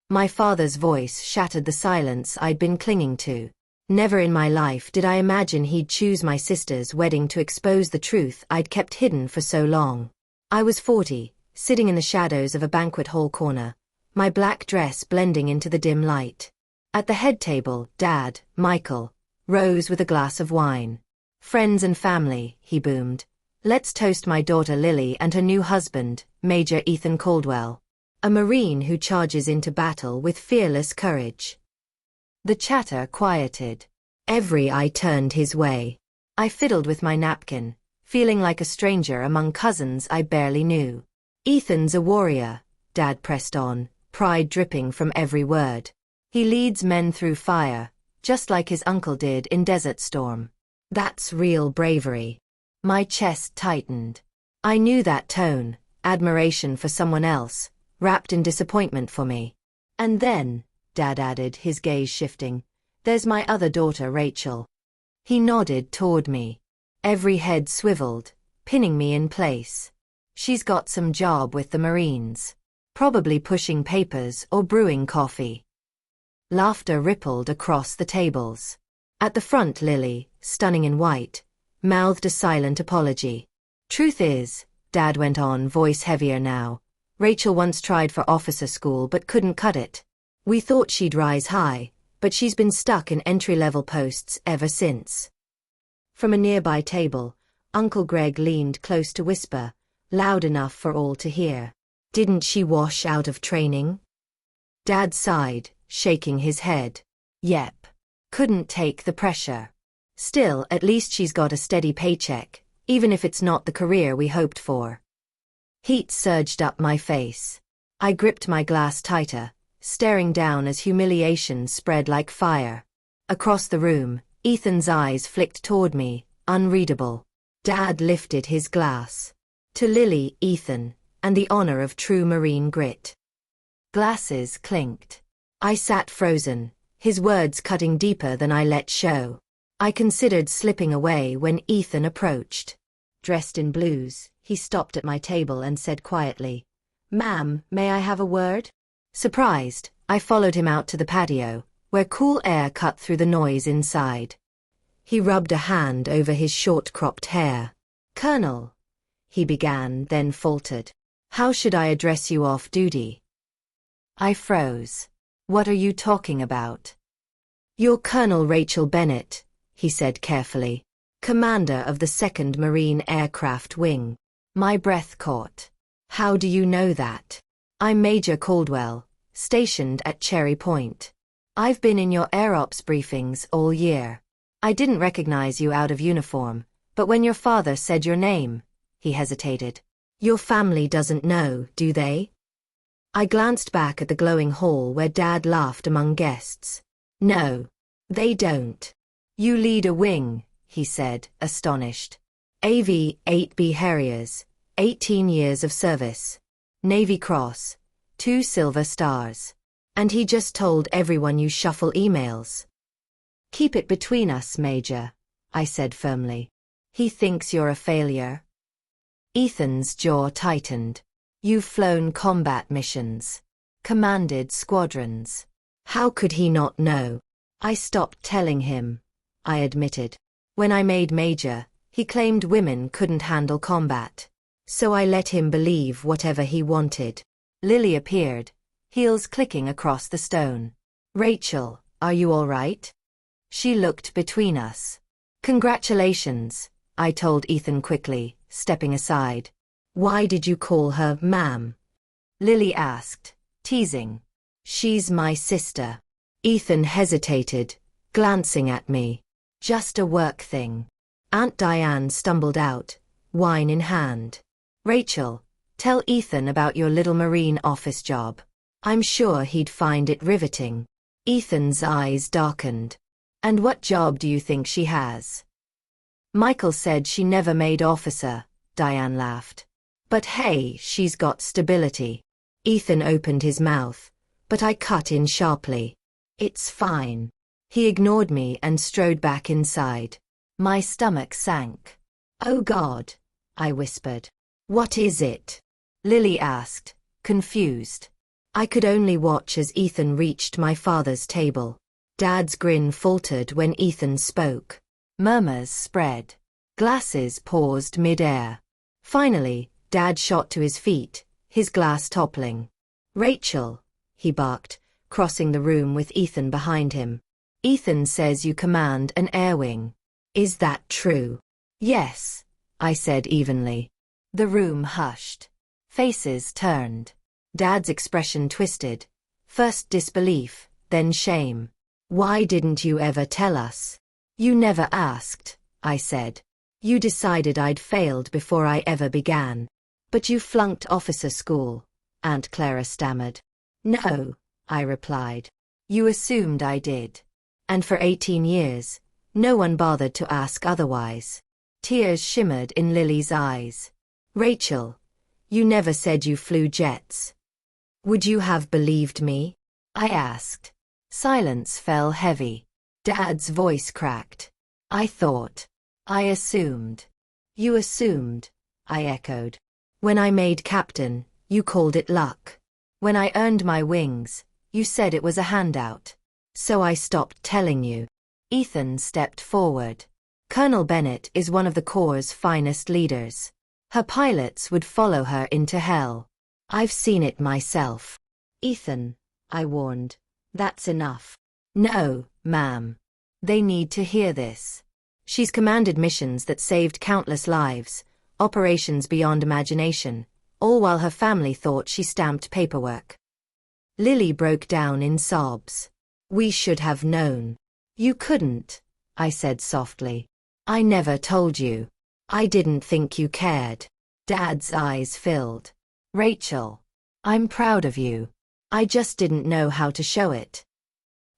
My father's voice shattered the silence I'd been clinging to. Never in my life did I imagine he'd choose my sister's wedding to expose the truth I'd kept hidden for so long. I was 40, sitting in the shadows of a banquet hall corner, my black dress blending into the dim light. At the head table, Dad, Michael, rose with a glass of wine. "Friends and family," he boomed. "Let's toast my daughter Lily and her new husband, Major Ethan Caldwell. A Marine who charges into battle with fearless courage." The chatter quieted. Every eye turned his way. I fiddled with my napkin, feeling like a stranger among cousins I barely knew. "Ethan's a warrior," Dad pressed on, pride dripping from every word. "He leads men through fire, just like his uncle did in Desert Storm. That's real bravery." My chest tightened. I knew that tone, admiration for someone else, wrapped in disappointment for me. "And then," Dad added, his gaze shifting, "there's my other daughter, Rachel." He nodded toward me. Every head swiveled, pinning me in place. "She's got some job with the Marines. Probably pushing papers or brewing coffee." Laughter rippled across the tables. At the front, Lily, stunning in white, mouthed a silent apology. "Truth is," Dad went on, voice heavier now, "Rachel once tried for officer school but couldn't cut it. We thought she'd rise high, but she's been stuck in entry-level posts ever since." From a nearby table, Uncle Greg leaned close to whisper, loud enough for all to hear. "Didn't she wash out of training?" Dad sighed, shaking his head. "Yep. Couldn't take the pressure. Still, at least she's got a steady paycheck, even if it's not the career we hoped for." Heat surged up my face. I gripped my glass tighter, staring down as humiliation spread like fire. Across the room, Ethan's eyes flicked toward me, unreadable. Dad lifted his glass. "To Lily, Ethan, and the honor of true Marine grit." Glasses clinked. I sat frozen, his words cutting deeper than I let show. I considered slipping away when Ethan approached. Dressed in blues, he stopped at my table and said quietly, "Ma'am, may I have a word?" Surprised, I followed him out to the patio, where cool air cut through the noise inside. He rubbed a hand over his short-cropped hair. "Colonel," he began, then faltered. "How should I address you off duty?" I froze. "What are you talking about?" "You're Colonel Rachel Bennett," he said carefully, "commander of the 2nd Marine Aircraft Wing." My breath caught. "How do you know that?" "I'm Major Caldwell, stationed at Cherry Point. I've been in your air ops briefings all year. I didn't recognize you out of uniform, but when your father said your name," he hesitated. "Your family doesn't know, do they?" I glanced back at the glowing hall where Dad laughed among guests. "No, they don't. You lead a wing," he said, astonished. "AV 8B Harriers, 18 years of service. Navy Cross, 2 Silver Stars. And he just told everyone you shuffle emails." "Keep it between us, Major," I said firmly. "He thinks you're a failure." Ethan's jaw tightened. "You've flown combat missions. Commanded squadrons. How could he not know?" "I stopped telling him," I admitted. "When I made Major, he claimed women couldn't handle combat. So I let him believe whatever he wanted." Lily appeared, heels clicking across the stone. "Rachel, are you all right?" She looked between us. "Congratulations," I told Ethan quickly, stepping aside. "Why did you call her ma'am?" Lily asked, teasing. "She's my sister." Ethan hesitated, glancing at me. "Just a work thing." Aunt Diane stumbled out, wine in hand. "Rachel, tell Ethan about your little Marine office job. I'm sure he'd find it riveting." Ethan's eyes darkened. "And what job do you think she has?" "Michael said she never made officer," Diane laughed. "But hey, she's got stability." Ethan opened his mouth, but I cut in sharply. "It's fine." He ignored me and strode back inside. My stomach sank. "Oh God," I whispered. "What is it?" Lily asked, confused. I could only watch as Ethan reached my father's table. Dad's grin faltered when Ethan spoke. Murmurs spread. Glasses paused mid-air. Finally, Dad shot to his feet, his glass toppling. "Rachel," he barked, crossing the room with Ethan behind him. "Ethan says you command an air wing. Is that true?" "Yes," I said evenly. The room hushed. Faces turned. Dad's expression twisted. First disbelief, then shame. "Why didn't you ever tell us?" "You never asked," I said. "You decided I'd failed before I ever began." "But you flunked officer school," Aunt Clara stammered. "No," I replied. "You assumed I did. And for 18 years, no one bothered to ask otherwise." Tears shimmered in Lily's eyes. "Rachel, you never said you flew jets." "Would you have believed me?" I asked. Silence fell heavy. Dad's voice cracked. "I thought. I assumed." "You assumed," I echoed. "When I made captain, you called it luck. When I earned my wings, you said it was a handout. So I stopped telling you." Ethan stepped forward. "Colonel Bennett is one of the Corps' finest leaders. Her pilots would follow her into hell. I've seen it myself." "Ethan," I warned, "that's enough." "No, ma'am. They need to hear this. She's commanded missions that saved countless lives, operations beyond imagination, all while her family thought she stamped paperwork." Lily broke down in sobs. "We should have known." "You couldn't," I said softly. "I never told you. I didn't think you cared." Dad's eyes filled. "Rachel, I'm proud of you. I just didn't know how to show it."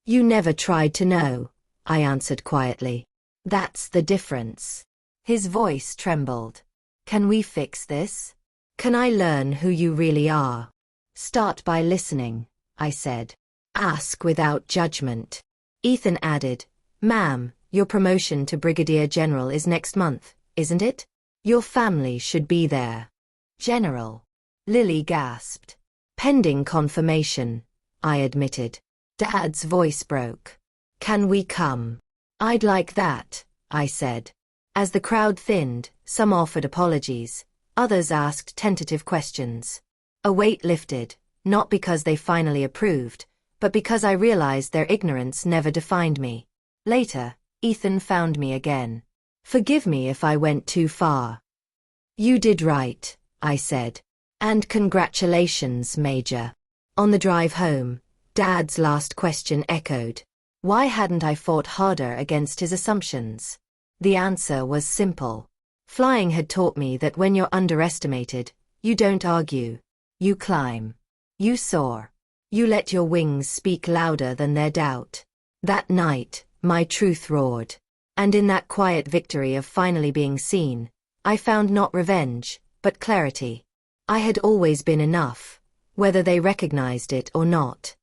"You never tried to know," I answered quietly. "That's the difference." His voice trembled. "Can we fix this? Can I learn who you really are?" "Start by listening," I said. "Ask without judgment." Ethan added, "Ma'am, your promotion to Brigadier General is next month, isn't it? Your family should be there." "General?" Lily gasped. "Pending confirmation," I admitted. Dad's voice broke. "Can we come?" "I'd like that," I said. As the crowd thinned, some offered apologies, others asked tentative questions. A weight lifted, not because they finally approved, but because I realized their ignorance never defined me. Later, Ethan found me again. "Forgive me if I went too far." "You did right," I said. "And congratulations, Major." On the drive home, Dad's last question echoed. Why hadn't I fought harder against his assumptions? The answer was simple. Flying had taught me that when you're underestimated, you don't argue. You climb. You soar. You let your wings speak louder than their doubt. That night, my truth roared. And in that quiet victory of finally being seen, I found not revenge, but clarity. I had always been enough, whether they recognized it or not.